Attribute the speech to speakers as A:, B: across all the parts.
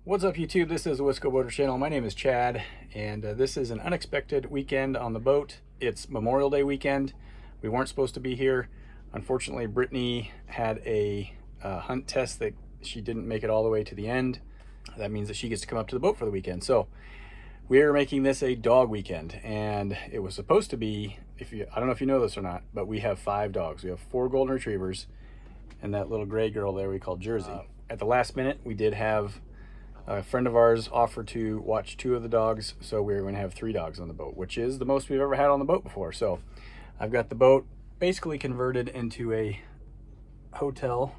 A: What's up YouTube? This is the Wisco Boater Channel. My name is Chad, and this is an unexpected weekend on the boat. It's Memorial Day weekend. We weren't supposed to be here. Unfortunately, Brittany had a hunt test that she didn't make it all the way to the end. That means that she gets to come up to the boat for the weekend. So we're making this a dog weekend, and it was supposed to be, I don't know if you know this or not, but we have 5 dogs. We have 4 golden retrievers and that little gray girl there we call Jersey. At the last minute, we did have a friend of ours offered to watch 2 of the dogs, so we're going to have 3 dogs on the boat, which is the most we've ever had on the boat before. So I've got the boat basically converted into a hotel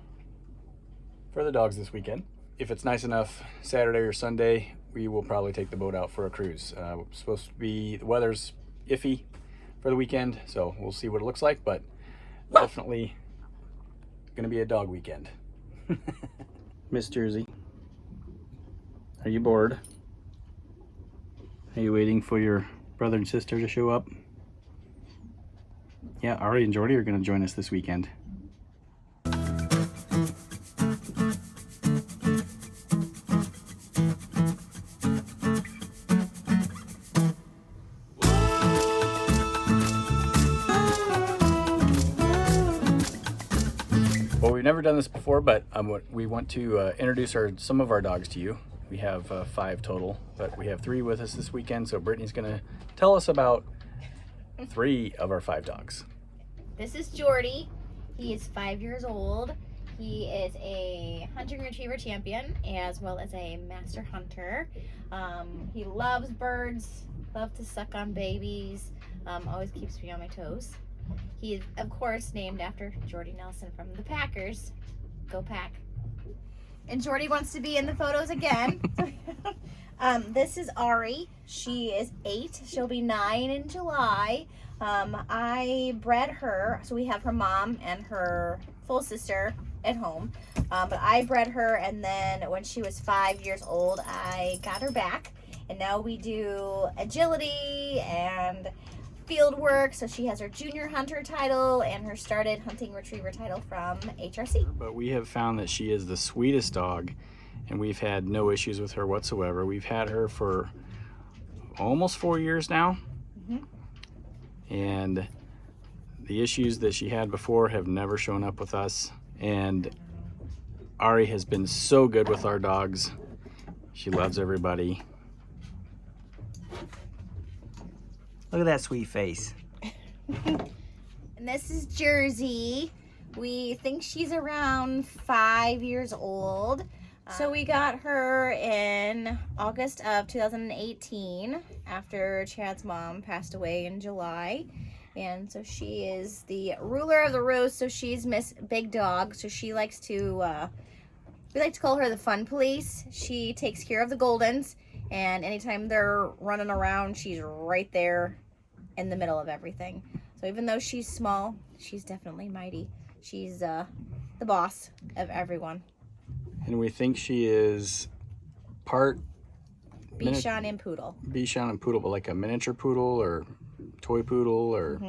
A: for the dogs this weekend. If it's nice enough, Saturday or Sunday, we will probably take the boat out for a cruise. It's supposed to be, the weather's iffy for the weekend, so we'll see what it looks like, but definitely gonna be a dog weekend. Miss Jersey, are you bored? Are you waiting for your brother and sister to show up? Yeah, Ari and Jordy are gonna join us this weekend. Well, we've never done this before, but we want to introduce some of our dogs to you. We have 5 total, but we have 3 with us this weekend, so Brittany's gonna tell us about 3 of our 5 dogs.
B: This is Jordy. He is 5 years old. He is a hunting retriever champion as well as a master hunter. He loves birds, loves to suck on babies, always keeps me on my toes. He is, of course, named after Jordy Nelson from the Packers. Go Pack. And Jordy wants to be in the photos again. This is Ari. She is 8. She'll be 9 in July. I bred her, so we have her mom and her full sister at home. But I bred her, and then when she was 5 years old, I got her back. And now we do agility and field work, so she has her junior hunter title and her started hunting retriever title from HRC.
A: But we have found that she is the sweetest dog, and we've had no issues with her whatsoever. We've had her for almost 4 years now. And the issues that she had before have never shown up with us. And Ari has been so good with our dogs. She loves everybody. Look at that sweet face.
B: And this is Jersey. We think she's around 5 years old. So we got her in August of 2018 after Chad's mom passed away in July. And so she is the ruler of the roost, so she's Miss Big Dog. So she likes to, we like to call her the fun police. She takes care of the Goldens, and anytime they're running around, she's right there in the middle of everything. So even though she's small, she's definitely mighty. She's the boss of everyone.
A: And we think she is part
B: Bichon and Poodle.
A: Bichon and Poodle, but like a miniature poodle or toy poodle or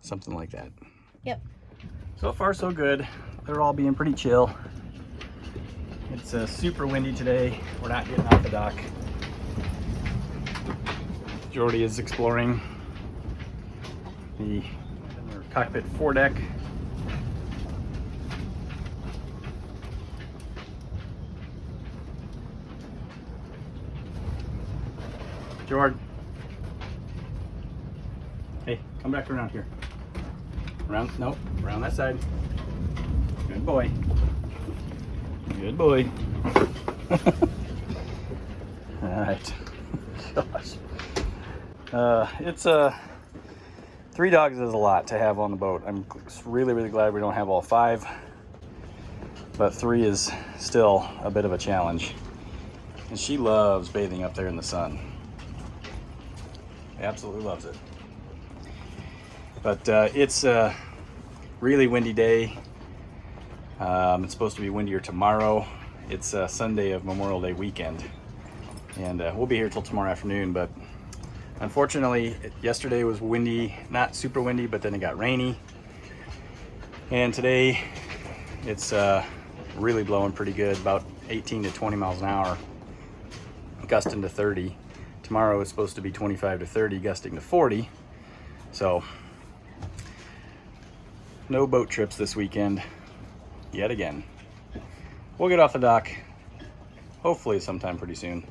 A: something like that.
B: Yep.
A: So far so good. They're all being pretty chill. It's super windy today. We're not getting off the dock. Jordy is exploring the cockpit foredeck. Jordan. Hey, come back around here. Around, nope, around that side. Good boy. Good boy. All right. Gosh. It's 3 dogs is a lot to have on the boat. I'm really, really glad we don't have all 5, but 3 is still a bit of a challenge. And she loves bathing up there in the sun. Absolutely loves it. But it's a really windy day. It's supposed to be windier tomorrow. It's Sunday of Memorial Day weekend, and we'll be here till tomorrow afternoon. But unfortunately, yesterday was windy, not super windy, but then it got rainy. And today it's really blowing pretty good, about 18 to 20 miles an hour. gusting to 30. Tomorrow is supposed to be 25 to 30, gusting to 40. So no boat trips this weekend yet again. We'll get off the dock hopefully sometime pretty soon.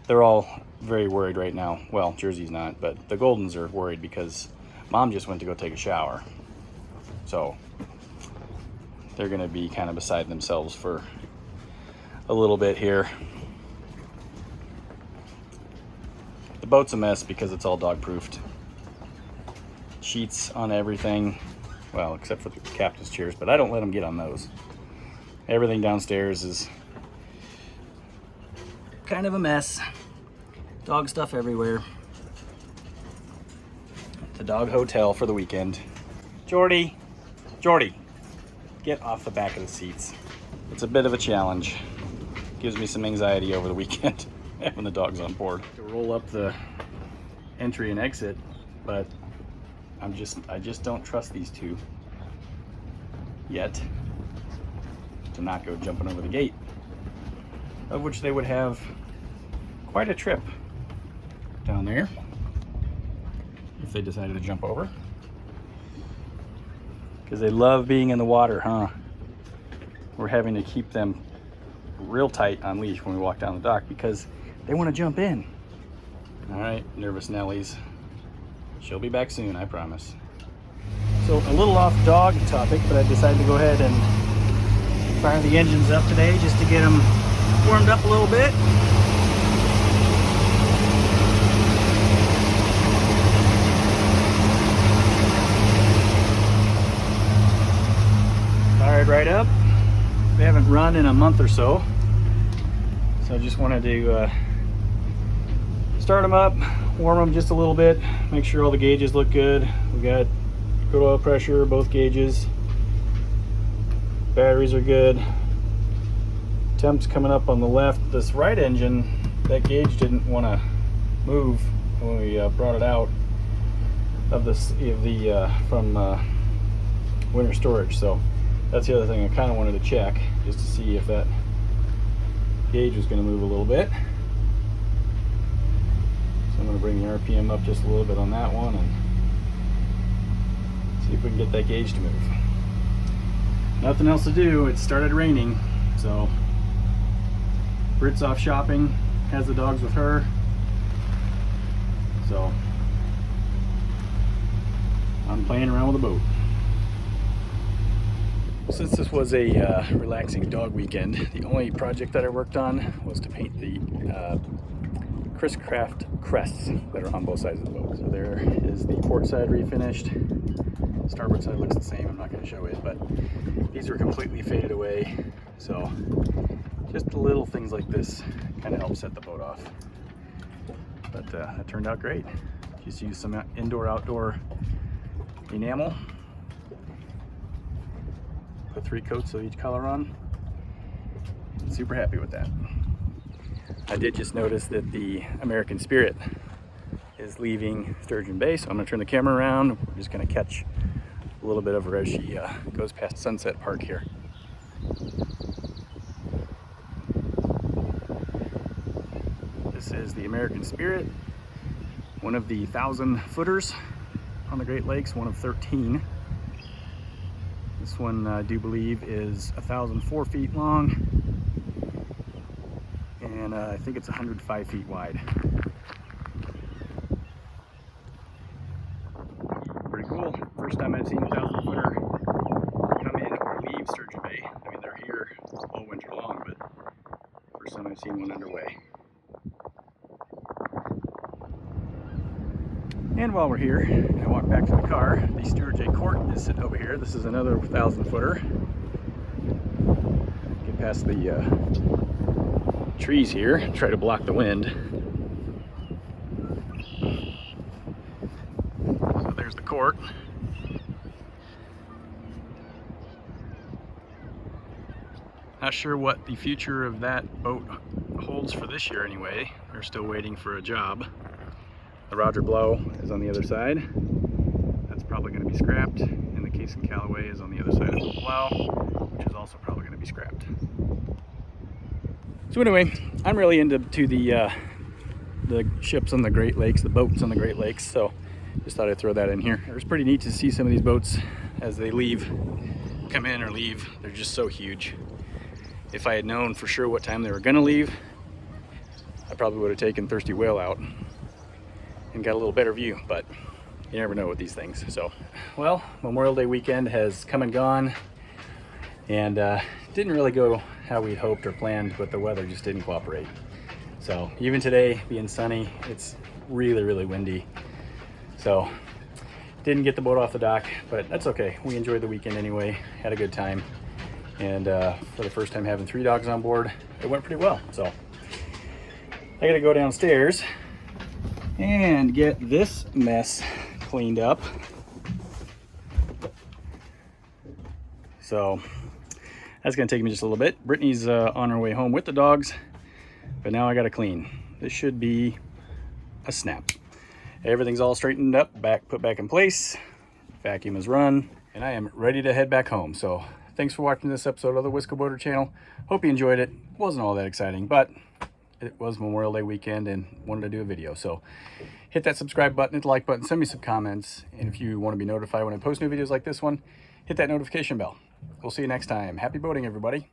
A: They're all very worried right now. Well, Jersey's not, but the Goldens are worried because Mom just went to go take a shower. So they're gonna be kind of beside themselves for a little bit here. The boat's a mess because it's all dog proofed. Sheets on everything. Well, except for the captain's chairs, but I don't let them get on those. Everything downstairs is kind of a mess. Dog stuff everywhere. The dog hotel for the weekend. Jordy, get off the back of the seats. It's a bit of a challenge. Gives me some anxiety over the weekend having the dogs on board. To roll up the entry and exit, but I just don't trust these two yet to not go jumping over the gate, of which they would have quite a trip down there if they decided to jump over, because they love being in the water, huh? We're having to keep them real tight on leash when we walk down the dock because they want to jump in. All right, nervous Nellies. She'll be back soon, I promise. So a little off dog topic, but I decided to go ahead and fire the engines up today just to get them warmed up a little bit. Fired right up. We haven't run in a month or so, so I just wanted to start them up, warm them just a little bit, make sure all the gauges look good. We got good oil pressure, both gauges. Batteries are good. Temps coming up on the left. This right engine, that gauge didn't want to move when we brought it out of from winter storage. So that's the other thing I kind of wanted to check, just to see if that gauge was going to move a little bit. So I'm going to bring the RPM up just a little bit on that one and see if we can get that gauge to move. Nothing else to do. It started raining, so Brit's off shopping, has the dogs with her. So I'm playing around with the boat. Since this was a relaxing dog weekend, the only project that I worked on was to paint the Chris-Craft crests that are on both sides of the boat. So there is the port side refinished. Starboard side looks the same. I'm not going to show it, but these are completely faded away. So just the little things like this kind of help set the boat off. But that turned out great. Just used some indoor-outdoor enamel. Put 3 coats of each color on. Super happy with that. I did just notice that the American Spirit is leaving Sturgeon Bay, so I'm going to turn the camera around. We're just going to catch a little bit of her as she goes past Sunset Park here. This is the American Spirit, one of the 1,000-footers on the Great Lakes, one of 13. This one, I do believe, is 1,004 feet long, and I think it's 105 feet wide. Pretty cool. First time I've seen a 1,000-footer come in or leave Sturgeon Bay. I mean, they're here all winter long, but first time I've seen one underway. And while we're here, I walk back to the car. The Stewart J. Court is sitting over here. This is another 1,000-footer. Get past the trees here, try to block the wind. So there's the Court. Not sure what the future of that boat holds for this year anyway. They're still waiting for a job. The Roger Blow is on the other side. That's probably going to be scrapped. And the Case and Callaway is on the other side of the plow, which is also probably going to be scrapped. So anyway, I'm really into the ships on the Great Lakes, the boats on the Great Lakes, so just thought I'd throw that in here. It was pretty neat to see some of these boats as they leave, come in or leave. They're just so huge. If I had known for sure what time they were gonna leave, I probably would have taken Thirsty Whale out and got a little better view, but you never know with these things. So, well, Memorial Day weekend has come and gone, and didn't really go how we'd hoped or planned, but the weather just didn't cooperate. So even today, being sunny, it's really, really windy. So didn't get the boat off the dock, but that's okay. We enjoyed the weekend anyway, had a good time. And for the first time having 3 dogs on board, it went pretty well. So I gotta go downstairs and get this mess cleaned up. So that's gonna take me just a little bit. Brittany's on her way home with the dogs, but now I gotta clean. This should be a snap. Everything's all straightened up, put back in place. Vacuum is run, and I am ready to head back home. So thanks for watching this episode of the Wisco Boater channel. Hope you enjoyed it. Wasn't all that exciting, but it was Memorial Day weekend and wanted to do a video. So hit that subscribe button, hit the like button, send me some comments. And if you want to be notified when I post new videos like this one, hit that notification bell. We'll see you next time. Happy boating, everybody.